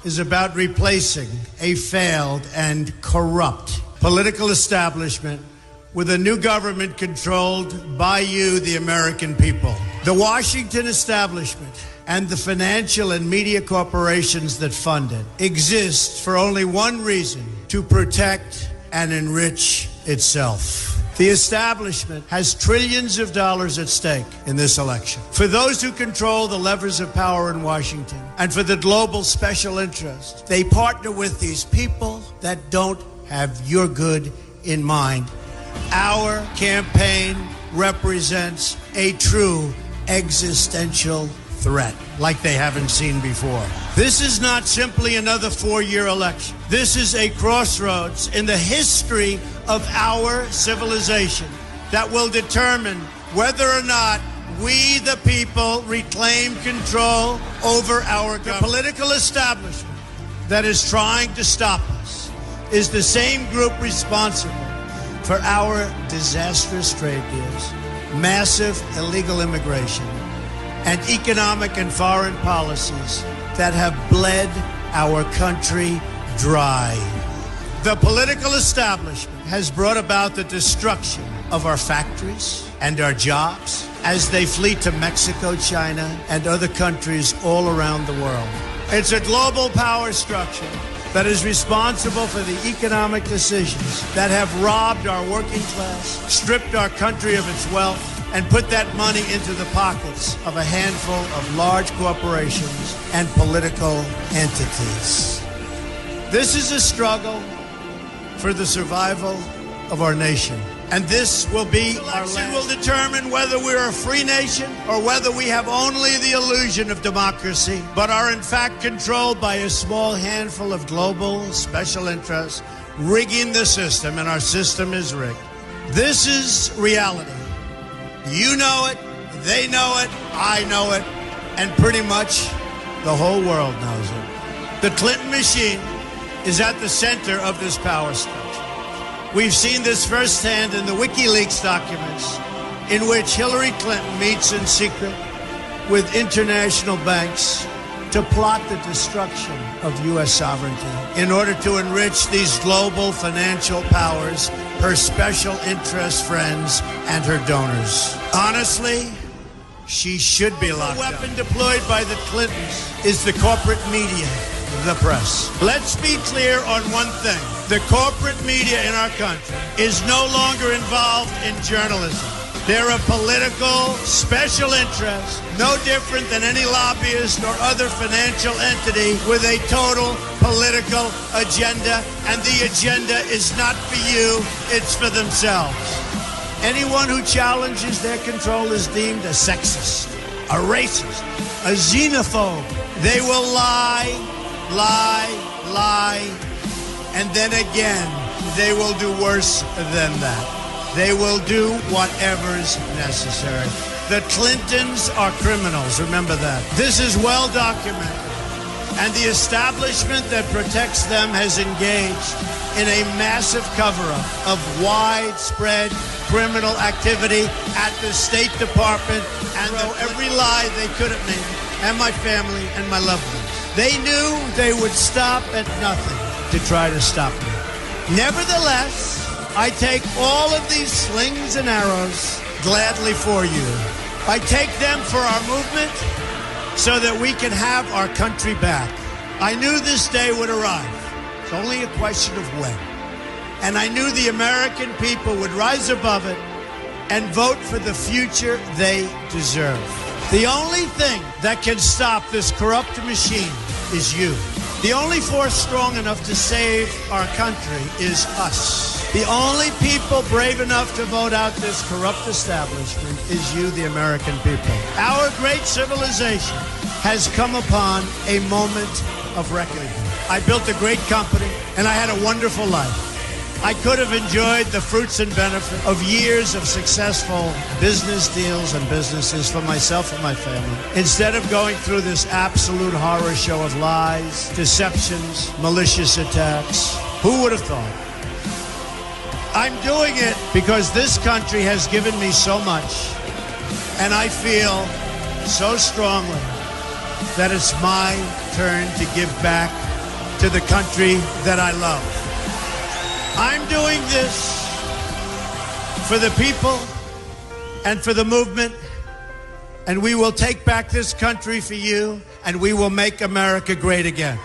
is about replacing a failed and corrupt political establishment with a new government controlled by you, the American people. The Washington establishment and the financial and media corporations that fund it exist for only one reason: to protect and enrich itself. The establishment has trillions of dollars at stake in this election. For those who control the levers of power in Washington and for the global special interest, they partner with these people that don't have your good in mind. Our campaign represents a true existential threat like they haven't seen before. This is not simply another four-year election. This is a crossroads in the history of our civilization that will determine whether or not we, the people, reclaim control over our government. The political establishment that is trying to stop us is the same group responsible for our disastrous trade deals, massive illegal immigration, and economic and foreign policies that have bled our country dry. The political establishment has brought about the destruction of our factories and our jobs as they flee to Mexico, China, and other countries all around the world. It's a global power structure that is responsible for the economic decisions that have robbed our working class, stripped our country of its wealth, and put that money into the pockets of a handful of large corporations and political entities. This is a struggle for the survival of our nation. And this will be our election will determine whether we're a free nation or whether we have only the illusion of democracy, but are in fact controlled by a small handful of global special interests rigging the system, and our system is rigged. This is reality. You know it, they know it, I know it, and pretty much the whole world knows it. The Clinton machine is at the center of this power structure. We've seen this firsthand in the WikiLeaks documents, in which Hillary Clinton meets in secret with international banks to plot the destruction of U.S. sovereignty in order to enrich these global financial powers, her special interest friends, and her donors. Honestly, she should be locked up. The weapon deployed by the Clintons is the corporate media, the press. Let's be clear on one thing. The corporate media in our country is no longer involved in journalism. They're a political special interest, no different than any lobbyist or other financial entity with a total political agenda, and the agenda is not for you, it's for themselves. Anyone who challenges their control is deemed a sexist, a racist, a xenophobe. They will lie, and then again, they will do worse than that. They will do whatever's necessary. The Clintons are criminals, remember that. This is well documented. And the establishment that protects them has engaged in a massive cover-up of widespread criminal activity at the State Department, and every lie they could have made, and my family and my loved ones. They knew they would stop at nothing to try to stop me. Nevertheless, I take all of these slings and arrows gladly for you. I take them for our movement so that we can have our country back. I knew this day would arrive. It's only a question of when. And I knew the American people would rise above it and vote for the future they deserve. The only thing that can stop this corrupt machine is you. The only force strong enough to save our country is us. The only people brave enough to vote out this corrupt establishment is you, the American people. Our great civilization has come upon a moment of reckoning. I built a great company, and I had a wonderful life. I could have enjoyed the fruits and benefits of years of successful business deals and businesses for myself and my family, instead of going through this absolute horror show of lies, deceptions, malicious attacks. Who would have thought? I'm doing it because this country has given me so much, and I feel so strongly that it's my turn to give back to the country that I love. I'm doing this for the people and for the movement, and we will take back this country for you, and we will make America great again.